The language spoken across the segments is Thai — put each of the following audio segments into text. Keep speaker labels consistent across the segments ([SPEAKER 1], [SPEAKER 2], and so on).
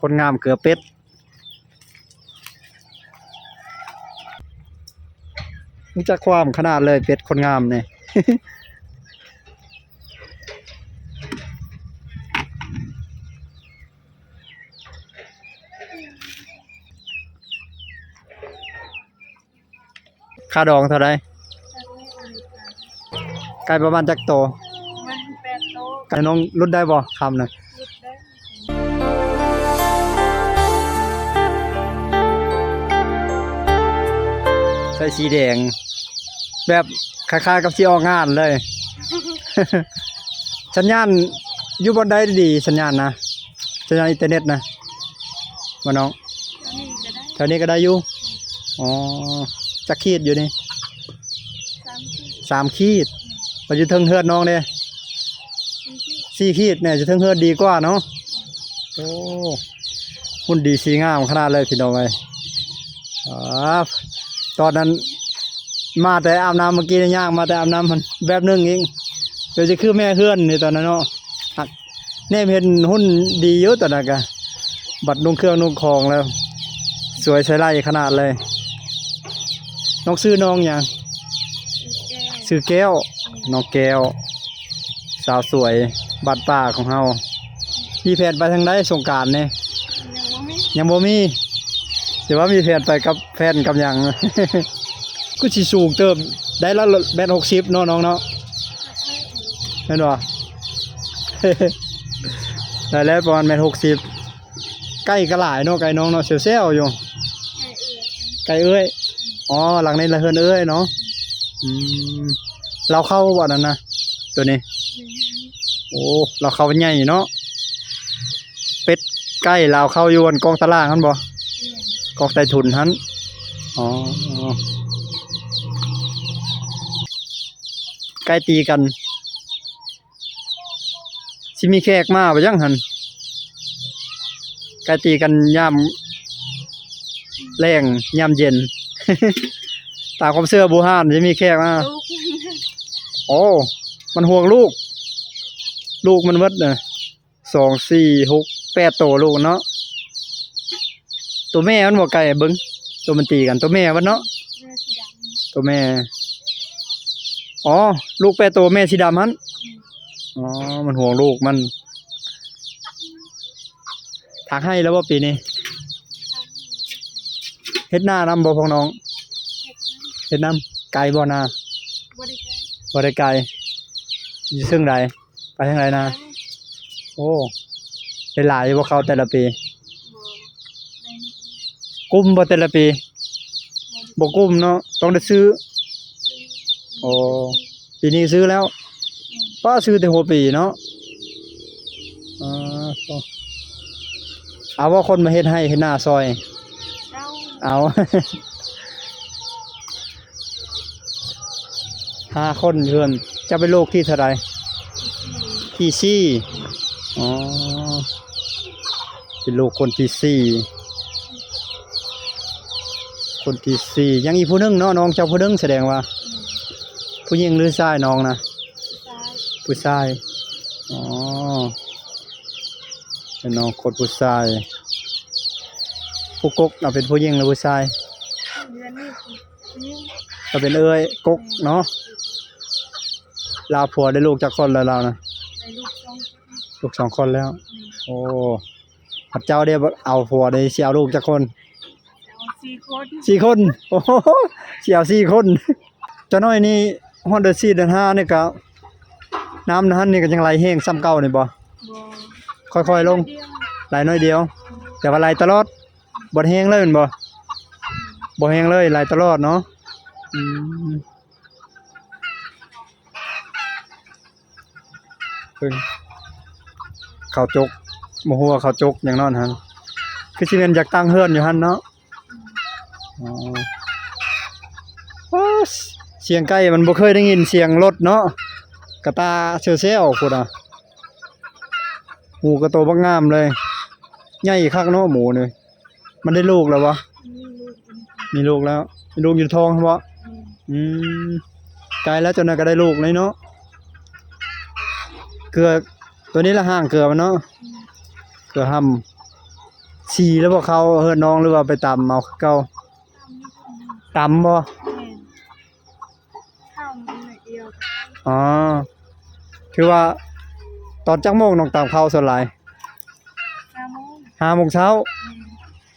[SPEAKER 1] คนงามเกลือเป็ดนี่จะความขนาดเลยเป็ดคนงามเนี่ย ค่าดองเท่าไรไก่ประมาณจักโต
[SPEAKER 2] มัน8 โต
[SPEAKER 1] ไก่น้องรุดได้บ่คำหน่อย
[SPEAKER 2] รุดได้
[SPEAKER 1] ใส่สีแดงแบบคล้ายๆกับที่ออกงานเลย สัญญาณอยู่บนได้ดีสัญญาณนะสัญญาณอินเทอร์เน็ตนะมาน้องแถวนี้ก็ได้อยู่อ๋อจักขีดอยู่นี่3 ขีดไปอยู่เทิงเฮือดน้องเด้4 ขีดเนี่ยจะเทิงเฮือดดีกว่าเนาะโอ้หุ่นดีสีงามขนาดเลยพี่น้องเลยตอนนั้นมาแต่อาบน้ำเมื่อกี้เนี่ยย่างมาแต่อาบน้ำมันแบบนึงเองเดี๋ยวจะคือแม่เฮือนในตอนนั้นเนาะแน่เห็นหุ่นดีเยอะตอนนั้นกะบัดนุ่งเครื่องนุ่งของแล้วสวยใช้ไล่ขนาดเลยน้องซื้อน้องอย่างซื้อแก้วน้องแก้วสาวสวยบัดป่าของเฮามีแผนไปทางใดสงกรานต์เนี่ยยังบ่มีแต่ว่ามีแผนไปกับแฟนกับอย่าง ก็สิสูงเติมได้ละแบน60เนาะน้องเนาะแม่นบ่ ได้แล้วประมาณแบน60ใกล้กระหลายเนาะไก่น้องเนาะเซลๆอยู่ไก่เอ้ยอ๋อหลังนี้ละเฮือนเอ้ยเนาะเราเข้าบ่นั่นนะตัวนี้โอ้เราเข้าใหญ่เนาะเป็ดใกล้เราเข้าอยู่บนกองตารางหั่นบ่กองใต้ถุนหั่นอ๋อใกล้ตีกันสิมีแขกมาบ่ยังหั่นใกล้ตีกันยามแรงยามเย็น ตามความเชื่อโบราณสิมีแขกมาโอ้มันห่วงลูกมันเบิดน่ะ2 4 6 8โตลูกเนาะตัวแม่มันบ่ไก่เบิ่งตัวมันตีกันตัวแม่มันเนาะตัวแม่อ๋อลูก8 โตแม่สีดำหั่นอ๋อมันห่วงลูกมันทางให้แล้วบ่ปีนี้เฮ็ดหน้านำบ่พวกน้องเฮ็ดนำไกลบ่นาบ่ได้ไกลอยู่ซึ่งใดไปทางใดนาโอ้ได้หลายบ่เข้าแต่ละปีกุ้มบ่แต่ละปีบ่กุ้มเนาะต้องได้ซื้อโอ้ปีนี้ซื้อแล้วป้าซื้อแต่หัวปีเนาะเอาว่าคนมาเฮ็ดให้เฮ็ดหน้าซอยเอา 5 คนเพื่อนจะเป็นโรคที่เท่าไรที่4อ๋อเป็นโรคคนที่4คนที่4ยังอีกผู้นึงเนาะน้องเจ้าผู้นึงแสดงว่าผู้หญิงหรือชายน้องนะผู้ชายอ๋อเป็นน้องคนผู้ชายผู้กกน่ะเป็นผู้หญิงหรือผู้ชายก็เป็นเอ้ยกกเนาะลาผัวได้ลูกจักคนแล้วเรานะลูก2 คนแล้วโอ้พระเจ้าได้เอาผัวได้สิเอาลูกจักคน4 คนโอ้โหสิเอา4 คนเจ้าน้อยนี่ฮอดเดือน4เดือน5นี่ก็น้ำนั้นนี่ก็ยังไหลแห้งซ้ำเก่านี่บ่ค่อยๆลงไหลน้อยเดียวแต่ว่าไหลตลอดบ่แห้งเลยแม่นบ่แห้งเลยไหลตลอดเนาะข้าวจกบ่ฮู้ว่าข้าวจกหยังนั่นหั่นคือสิแม่นอยากตั้งเฮือนอยู่หั่นเนาะอ๋อเสียงไก่มันบ่เคยได้ยินเสียงรถเนาะกระตาเซลๆพุ่นน่ะหมูก็โตบักงามเลยใหญ่คักเนาะหมูนี่มันได้ลูกแล้วบ่มีลูกแล้วมีลูกอยู่ท้องบ่ไกลแล้วจนน่ะก็ได้ลูกเลยเนาะเกลือตัวนี้ละห่างเกลือมันเนาะเกลือห่ สีแล้วบ่เขาเฮือนน้องหรือว่าไปตำเอาคือเก่าตำบ่
[SPEAKER 2] แม่นข้าวมันหน่อยเดียว
[SPEAKER 1] อ๋อคือว่าตอนจักโมงน้องตำข้าวส่วนหลาย
[SPEAKER 2] 5 โมง
[SPEAKER 1] 5 โมงเช้า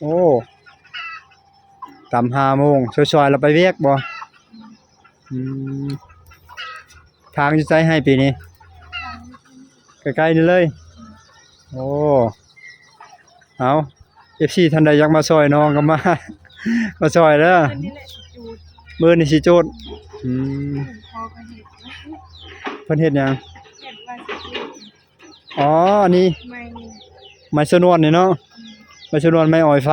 [SPEAKER 1] โอ้ตำ5 โมงช่วยๆเราไปเวียกบ่อืมทางอยู่ไสให้ปีนี้ใกล้ๆนี่เลยโอ้เอา FC ท่านใดอยากมาซอยน้องก็มา มาซอยเด้อ
[SPEAKER 2] อันนี้แหละจูด
[SPEAKER 1] มื้อนี้สิโจทย์อืม
[SPEAKER 2] พอก็เห็ด
[SPEAKER 1] เพิ่นเฮ็ดหยัง
[SPEAKER 2] เห็ดว่าสิจูด
[SPEAKER 1] อ๋ออันนี้
[SPEAKER 2] ไม่
[SPEAKER 1] ไม้ชนวนนี่เนาะไม้ชนวนไม้ออยไฟ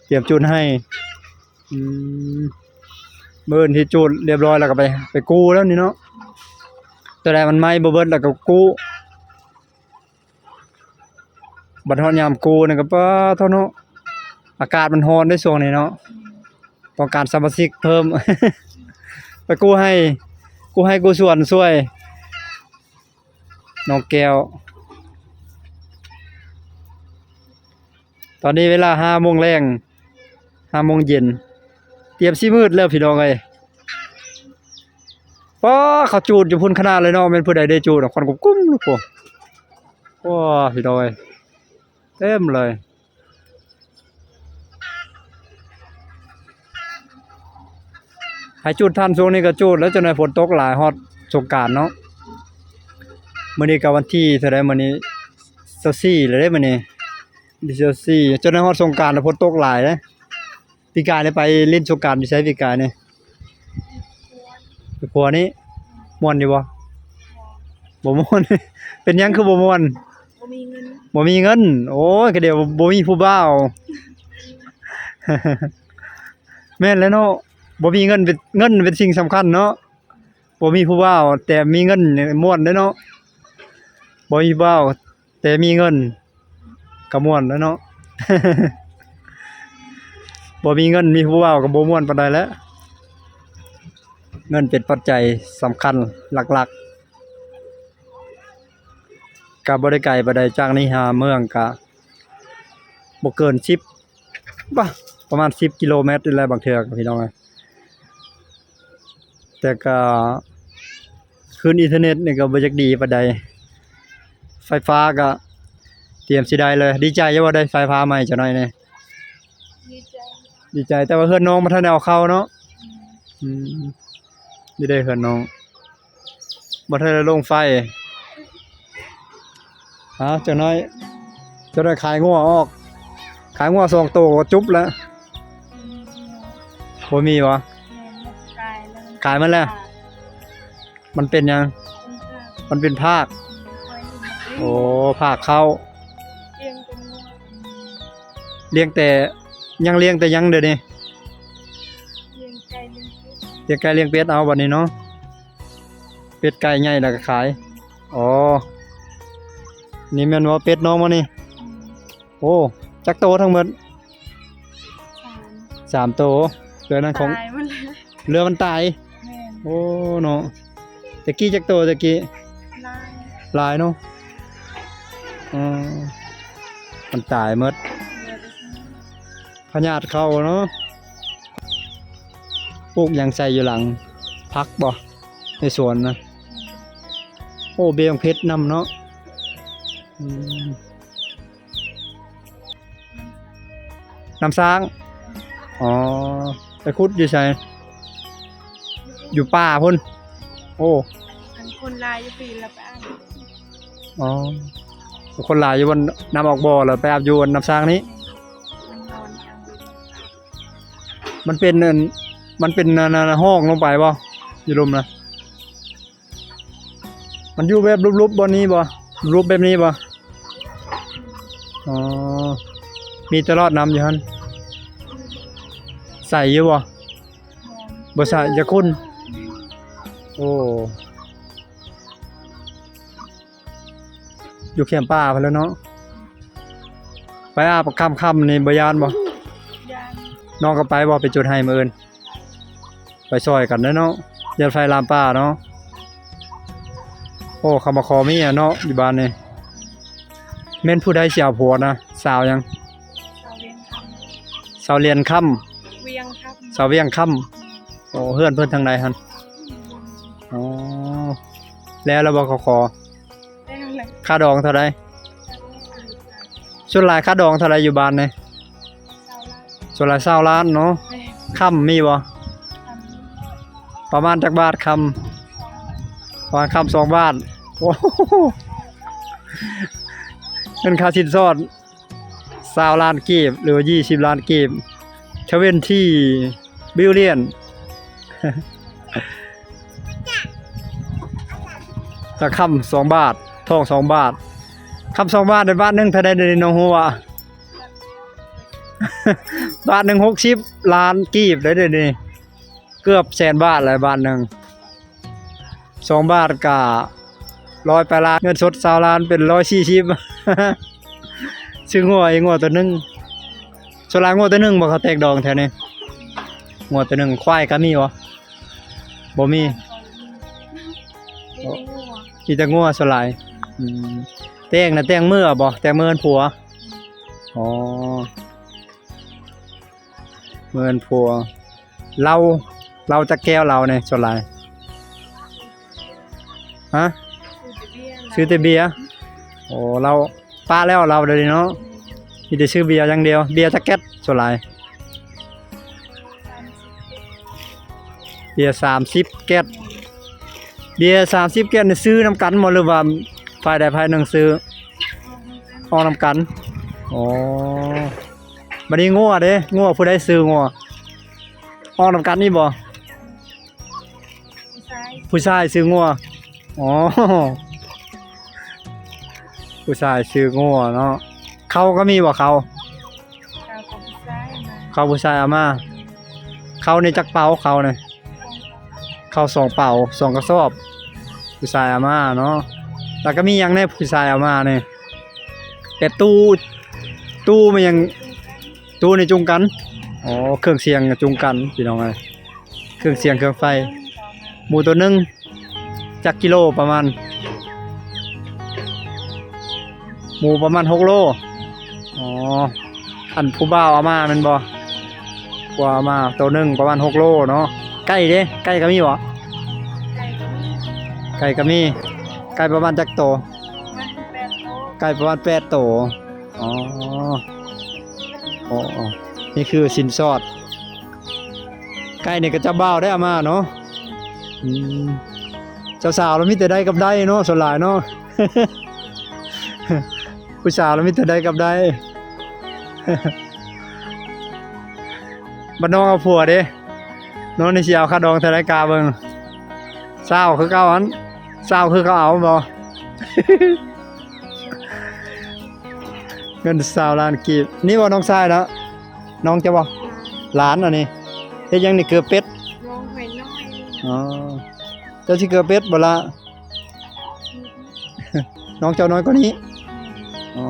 [SPEAKER 1] เตรียมจุดให้อืมมื้อนี้ที่จุดเรียบร้อยแล้วก็ไปกู้แล้วนี่เนาะตัวใดมันไหม้บ่เบิดแล้วก็กู้บัดฮอดยามกู้นี่ก็ป้าเท่าเนาะอากาศมันร้อนในช่วงนี้เนาะต้องการสมาชิกเพิ่ม ไปกู้ให้กู้ส่วนช่วยน้องแก้วตอนนี้เวลา5 โมงแรง5 โมงเย็นเตรียมสิมืดแล้วพี่น้องเอ้ยป้าเขาจูดอยู่พุ่นขนาดเลยเนาะแม่นผู้ใดได้จูดคนกุ้มๆลูกโพว้าพี่น้องเอ้ยเต็มเลยให้จุดทันช่วงนี้ก็จุดแล้วจนได้ฝนตกหลายฮอดสงกรานต์เนาะมื้อนี้ก็วันที่เท่าใดมื้อนี้24แล้วเด้มื้อนี้24จนได้ฮอดสงกรานต์แล้วฝนตกหลายเด้ปีกายได้ไปเล่นสงกรานต์อยู่ไสปีกายนี่ไปปัวนี้ม่วนอยู่บ่บ่ม่วน เป็นหยังคือบ่ม่วน
[SPEAKER 2] บ่มีเงิน
[SPEAKER 1] บ่มีเงินโอ้ยก็เดี๋ยวบ่มีผู้บ่าว แม่นแล้วเนาะบ่มีเงินเป็นสิ่งสำคัญเนาะบ่มีผู้บ่าวแต่มีเงินนี่ม่วนเด้อเนาะบ่มีบ่าวแต่มีเงินก็ม่วนแล้วเนาะ บ่มีเงินมีผู้บ่าวก็บ่ม่วนปานใดแหล้วเงินเป็นปัจจัยสำคัญหลักๆก็บ่ได้ไกลปานใดจากนี้หาเมืองก็บ่เกิน10ประมาณ10 กิโลเมตรนี่แหละบางเทื่อก็พี่น้องเอ้ยแต่ก็คืนอินเทอร์เน็ตนี่ก็บ่จักดีปานใดไฟฟ้าก็เตรียมสิได้เลยดีใจอยู่ว่าได้ไฟฟ้าใหม่จักหน่อยนี่
[SPEAKER 2] ดีใจ
[SPEAKER 1] ดีใจแต่ว่าเฮือนน้องบ่ทันได้เอาเข้าเนาะอืมนี่ได้เฮือนน้องบ่ทันได้ลงไฟจักหน่อยจะได้ขายงัวออกขายงัว2ตัวก็จุบแล้วบ่มีบ่
[SPEAKER 2] แม่กายแล้ว
[SPEAKER 1] ขายมันแล้ว มันเป็นหยังมันเป็นภาคโอ้ภาคเข้า
[SPEAKER 2] เลี้ยงเป็นงู
[SPEAKER 1] เลี้ยงแต่ยังเลี้ยงแต่ยังเดี๋ยวนี้
[SPEAKER 2] เลี้ยงไก่เลี้ยงเป็ด
[SPEAKER 1] เลี้ยงไก่เลี้ยงเป็ดเอาบัดนี้เนาะเป็ดไก่ใหญ่แล้วก็ขายอ๋อนี่แม่นว่าเป็ดน้องบ่นี่โอ้จักโตทั้งหมด
[SPEAKER 2] 3
[SPEAKER 1] 3โตเหลือนั้นของ
[SPEAKER 2] ตายหมดเลย
[SPEAKER 1] เรือมันตาย
[SPEAKER 2] แม่น
[SPEAKER 1] โอ้เนาะตะกี้จักโตตะกี้
[SPEAKER 2] ลาย
[SPEAKER 1] หลายเนาะอืมมันตายหมด
[SPEAKER 2] เหลือแต่ชิ้น
[SPEAKER 1] พญาติเข้าเนาะปลูกหยังใส่อยู่หลังพักบ่ในสวนนะโอ้เบียงเพชรนำเนาะอืมน้ำสร้างอ๋อไปขุดอยู่ไสอยู่ป่าพุ่นโอ้
[SPEAKER 2] อันคนลายอยู่ปีละไปอ่าน
[SPEAKER 1] อ๋อคนหลายอยู่บนน้ำออกบ่อแล้วไปอาบอยู่บนน้ำสร้างนี้
[SPEAKER 2] มันนอนกลางดึก
[SPEAKER 1] มันเป็นอันมันเป็นห้องลงไปบ่อยู่รุมนะมันอยู่แบบรูปๆบนนี้บ่รูปแบบนี้บ่อ๋อมีตลอดน้ำอยู่หั่นใส่อยู่บ่
[SPEAKER 2] มอง
[SPEAKER 1] บ่ใส่จะคุ้นโอ้อยู่แคมป์ป่าพุ่นแล้วเนาะไปอาบค่ำๆนี่บ่ย้านบ่
[SPEAKER 2] ยาน
[SPEAKER 1] น้องก็ไปบ่ไปจุดให้มื้ออื่นไปซอยกันเด้อเนาะยันไฟลามป่าเนาะโอ้เขามาขอเมียเนาะอยู่บ้านนี่แม่นผู้ใดสิเอาผัวนะสาวยัง
[SPEAKER 2] ส
[SPEAKER 1] สาวเรียนค่ำ
[SPEAKER 2] เวียงครับ
[SPEAKER 1] สาวเวียงค่ำโอ้เฮือนเพิ่นทางใดหั่นอ๋อแล้วเราบ่ขอ
[SPEAKER 2] ได้เท่าไหร่
[SPEAKER 1] ค่าดองเท่าใดส่วนหลายค่าดองเท่าใดอยู่บ้านนี่
[SPEAKER 2] ชาวไร่
[SPEAKER 1] ส่วนหลาย20ล้านเนาะ
[SPEAKER 2] แม่
[SPEAKER 1] ค่ำมีบ่
[SPEAKER 2] ทำ
[SPEAKER 1] ประมาณจักบาทค่ำประมาณค่ำ2บาทโอ้โหเงินค่าสินสอด20ล้านกีบหรือว่า20ล้านกีบชเว้นที่บิลเลียน ตะค่ำ2บาททอง2บาทค่ำ2บาทในบาทหนึงเท่าใดเดี๋ยวนี้น้องฮู้ว่า บาทหนึง60ล้านกีบได้เดี๋ยวนี้เกือบแสนบาทแล้วบาทหนึง2บาทก็100ไปล้านเงินสด20ล้านเป็น140 ซื้องัวอีกงัวตัวหนึงส่วนหลายงัวตัวหนึงบ่เขาแตกดองแถวนี้งัวตัวหนึงควายก็มีบ่มี
[SPEAKER 2] มีแต่งัว
[SPEAKER 1] มีแต่งัวส่วนหลายอืมแต่งน่ะแต่งมื้อบ่แต่งมื้อผัวอ๋อมื้อผัวเราจะแก้วเราเนี่ยส่วนหลายฮะ
[SPEAKER 2] ซื้อแต่เบียร์
[SPEAKER 1] ซื้อแต่เบียร์โอ้เราป้าแล้วเราเดี๋ยวนี้เนาะมีแต่ซื้อเบียร์อย่างเดียวเบียร์จักเก็ตส่วนหลายเบียร์30แก๊สเบียร์30แก๊สนี่ซื้อนำกันบ่หรือว่าฝ่ายใดฝ่ายหนึ่งซื้อออกนำกันอ๋อบัดนี้งัวเด้งัวผู้ใดซื้องัวออกนำกันนี่บ่
[SPEAKER 2] ผู้ชาย
[SPEAKER 1] ผู้ชายซื้องัวอ๋อผู้ชายซื้องัวเนาะเขาก็มีบ่เขา
[SPEAKER 2] กาวกับผู้ชายมา
[SPEAKER 1] เขาผู้ชายเอามาเขาในจักเป๋าเขาเนี่ยเขา2เป๋า2กระสอบผู้ชายเอามาเนาะแล้วก็มีหยังแน่ผู้ชายเอามาเนี่ยแต่ตู้มันยังตู้ในจุงกันอ๋อเครื่องเสียงจุงกันพี่น้องเอ้ยเครื่องเสียงเครื่องไฟหมูตัวหนึงจักกิโลประมาณหมูประมาณ6โลอ๋ออันผู้บ่าวเอามาแม่นบ่ผู้บ่าวเอามาตัวหนึงประมาณ6โลเนาะไก่เด้ไก่ก็มีบ่
[SPEAKER 2] ไก่ก็มี
[SPEAKER 1] ไก่ประมาณจักโตว
[SPEAKER 2] มันแปดโต๊ะ
[SPEAKER 1] ไก่ประมาณ8โตวอ๋ออ๋ออ๋อนี่คือสินสอดไก่นี่ก็จะบ่าวได้เอามาเนาะอืมเจ้าสาวเรามีแต่ได้กับได้เนาะส่วนหลายเนาะ ผู้สาวเรามีแต่ได้กับได้ บัดน้องเอาผัวเด้น้องนี่สิเอาค่าดองเท่าไรกาเบิ่ง20คือเก่าหัน20คือเขาเอาบ่ เงิน20ล้านกีบนี่บ่น้องชายแล้วน้องจะบ่หลานอันนี้เฮ็ดหยังนี่เกือบเป็ด
[SPEAKER 2] น้องหอยน้อย
[SPEAKER 1] อ๋อเจ้าสิเกือบเป็ดบ่ล่ะ น้องเจ้าน้อยกว่านี้อ๋อ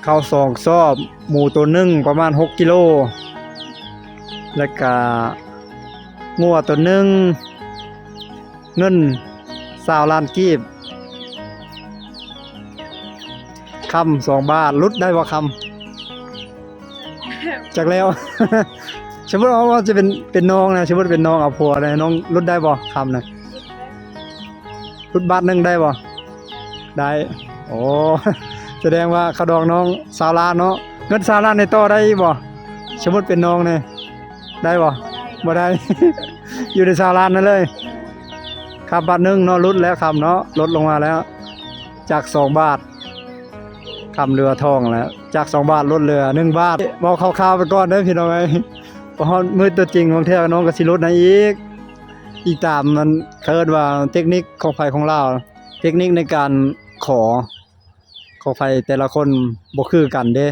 [SPEAKER 1] ข้าว2ซอบหมูตัวหนึงประมาณ6กิโลแล้วก็งัวตัวหนึงเงิน20ล้านกีบคำ2บาทลดได้บ่คำจากแล้ว สมมุติว่าจะเป็นน้องนะสมมุติเป็นน้องเอาผัวนะน้องลดได้บ่คำนะลดบาทหนึงได้บ่ได้โอ้ แสดงว่าเขาดองน้อง20ล้านเนาะเงิน20ล้านในต่อได้บ่สมมุติเป็นน้องนี่ได้บ่บ่ได้ อยู่ใน20ล้านนั่นเลยครับบาทหนึงเนาะลดแล้วคำเนาะลดลงมาแล้วจาก2บาทคำเรือทองแล้วจาก2บาทลดเหลือ1บาทบอกคร่าวๆไปก่อนเด้อพี่น้องเอ้ยเพราะมือตัวจริงของแท้น้องก็สิลดให้อีกตามมันเคิดว่าเทคนิคของไผของเราเทคนิคในการขอไผแต่ละคนบ่คือกันเด้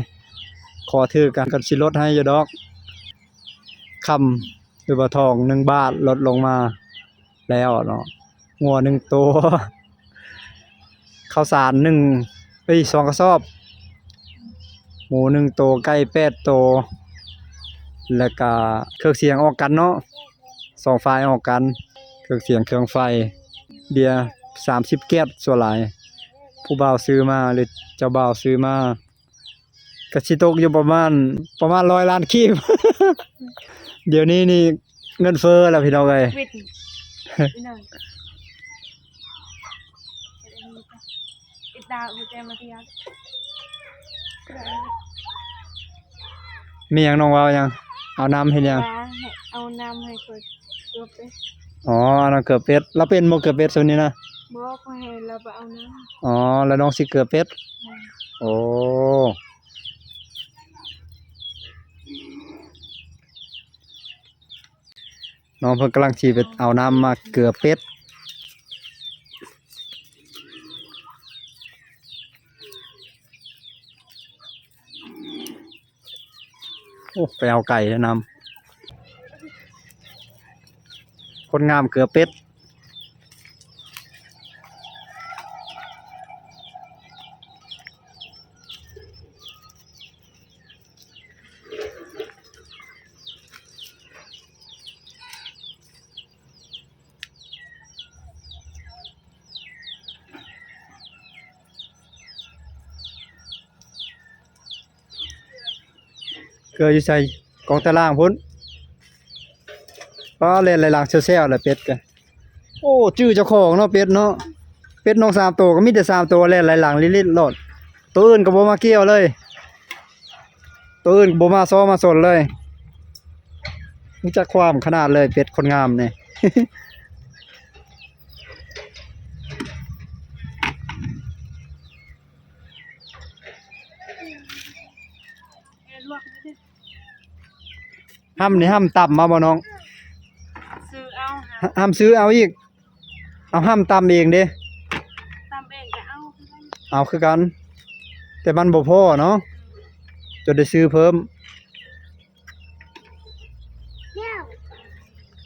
[SPEAKER 1] ขอถือกันก็สิลดให้อยู่ดอกคำหรือว่าทอง1บาทลดลงมาแล้วเนาะงัว1ตัว ข้าวสาร2กระสอบหมู1ตัวไก่8ตัวแล้วก็เครื่องเสียงออกกันเนาะ2ฝ่ายออกกันเครื่องเสียงเครื่องไฟเบียร์30แก้วส่วนหลายผู้บ่าวซื้อมาหรือเจ้าบ่าวซื้อมา ก็สิตกอยู่ประมาณ100ล้านกีบ เดี๋ยวนี้นี่เงินเฟ้อแล้วพี่น้องเอ้ย
[SPEAKER 2] วิทย์พี่น้องอิดดาวอุจมาที่ยัด
[SPEAKER 1] มีหยังน้องเว้าหยังเอาน้ำเฮ็ดหยัง
[SPEAKER 2] เอาน้ำให้คนตัวไป
[SPEAKER 1] อ๋ออันนั้นเกือบเป็ดแล้วเป็นบ่เกือบเป็ดซุนี้นะ
[SPEAKER 2] บอกให้เราไปเอาน้
[SPEAKER 1] อ๋อแล้วน้องสิเกือบเป็ด
[SPEAKER 2] ำ
[SPEAKER 1] โอ้น้องเพิ่นกำลังสิไปเอาน้ำมาเกือบเป็ดโอ้ไปเอาไก่แล้วนำคนงามเกือบเป็ดเกลืออยู่ใส่กองตารางพุ่นก็เล่นหลายๆเซลล์ๆแหละเป็ดกันโอ้ชื่อเจ้าของเนาะเป็ดเนาะเป็ดน้อง3ตัวก็มีแต่3ตัวเล่นหลายหลังลิดๆโลดตัวอื่นก็บ่มาเกี่ยวเลยตัวอื่นบ่มาซ้อมาสนเลยรู้จักความขนาดเลยเป็ดคนงามนี่
[SPEAKER 2] ลวกไม่ได้
[SPEAKER 1] ห้ำนี่ห้ำต่ำมาบ่น้อง
[SPEAKER 2] ซื้อเอาหา
[SPEAKER 1] ห้ำซื้อเอาอีกเอาห้ำต่ำเองเด้
[SPEAKER 2] ตามเองก็เอา
[SPEAKER 1] เอาคือกัน แต่มันบ่พอเนาะจนได้ซื้อเพิ่ม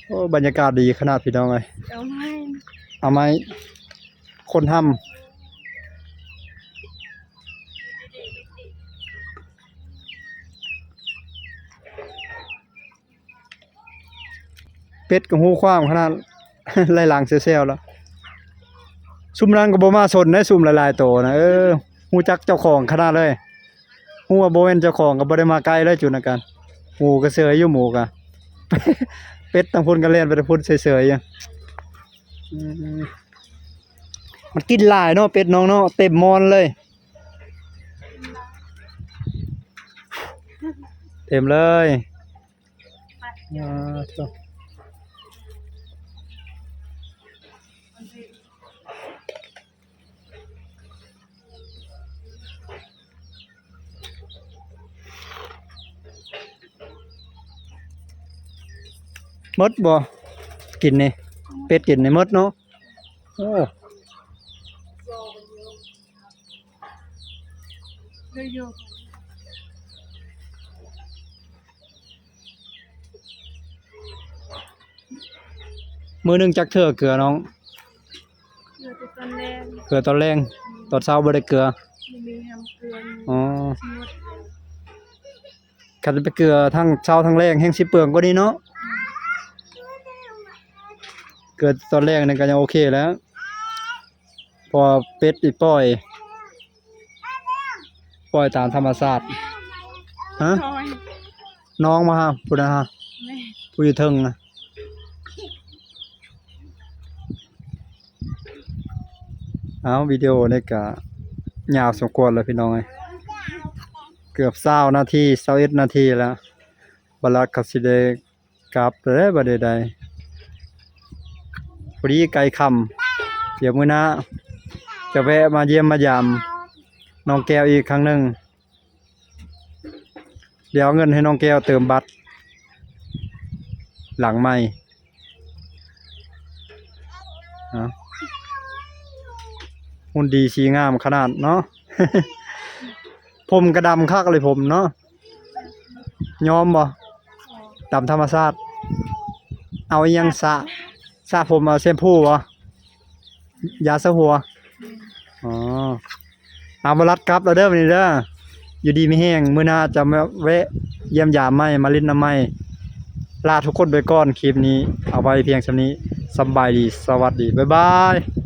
[SPEAKER 1] โอ้บรรยากาศดีขนาดพี่น้องเอ้ย
[SPEAKER 2] เอาให้
[SPEAKER 1] เอาไหมคนห้ำเป็ดกับหูความขนาด ไล่หลังเซลล์แล้วซุ่มนั้นก็บ่มาสนได้ซุ่มหลายๆโตนะฮู้จักเจ้าของขนาดเลยฮู้ว่าบ่แม่นเจ้าของก็บ่ได้มาไกลเลยจุดนั้นกันหมูก็เสยอยู่หมูก็ เป็ดทั้งพุ่นก็เล่นไปทั้งพุ่นเสยๆอยู่มันกินหลายเนาะเป็ดน้องเนาะเต็มมอนเลย เต็มเลยอ่าเถอะมดบ่กินนี่เป็ดกินนี่มดเนาะโอ้
[SPEAKER 2] เยอะ
[SPEAKER 1] มื้อหนึงจักเทื่อเกลือน้อง
[SPEAKER 2] เยอะแต่ตอนแรก
[SPEAKER 1] เกลือตอนแรงตอนเช้าบ่ได้เกลือ
[SPEAKER 2] มันมีแฮมเกลือ
[SPEAKER 1] อ๋อ
[SPEAKER 2] หมด
[SPEAKER 1] คันไปเกลือทั้งเช้าทั้งแรงแห้งสิเปลืองกว่านี้เนาะเกลือตอนแรกนี่ก็ยังโอเคแล้วพอเป็ดอีปล่อยตามธรรมชาติฮะ
[SPEAKER 2] คอย
[SPEAKER 1] น้องมาฮะพุ่นนะฮะ
[SPEAKER 2] แม่
[SPEAKER 1] ผู้อยู่เทิงนะเอาวิดีโอนี่ก็ยาวสมควรเลยพี่น้องเอ้ยเกือบ20นาที21นาทีแล้วบัดลักก็สิได้กลับแล้วบัดใดๆพอดีไกลค่ำเดี๋ยวมื้อหน้าจะแวะมาเยี่ยมมายามน้องแก้วอีกครั้งหนึงเดี๋ยวเอาเงินให้น้องแก้วเติมบัตรหลังใหม่หุ่นดีสีงามขนาดเนาะ ผมกระดำคักเลยผมเนาะยอมบ่ตามธรรมชาติเอาอิหยังสระผมเอาแชมพูบ่ยาสระหัวอ๋อเอามารัดครับแล้วเด้อวันนี้เด้ออยู่ดีมีแห้งมื้อหน้าจะมาแวะเยี่ยมยามใหม่มาเล่นน้ำใหม่ลาทุกคนไปก่อนคลิปนี้เอาไว้เพียงเท่านี้สำบายดีสวัสดีบ๊ายบาย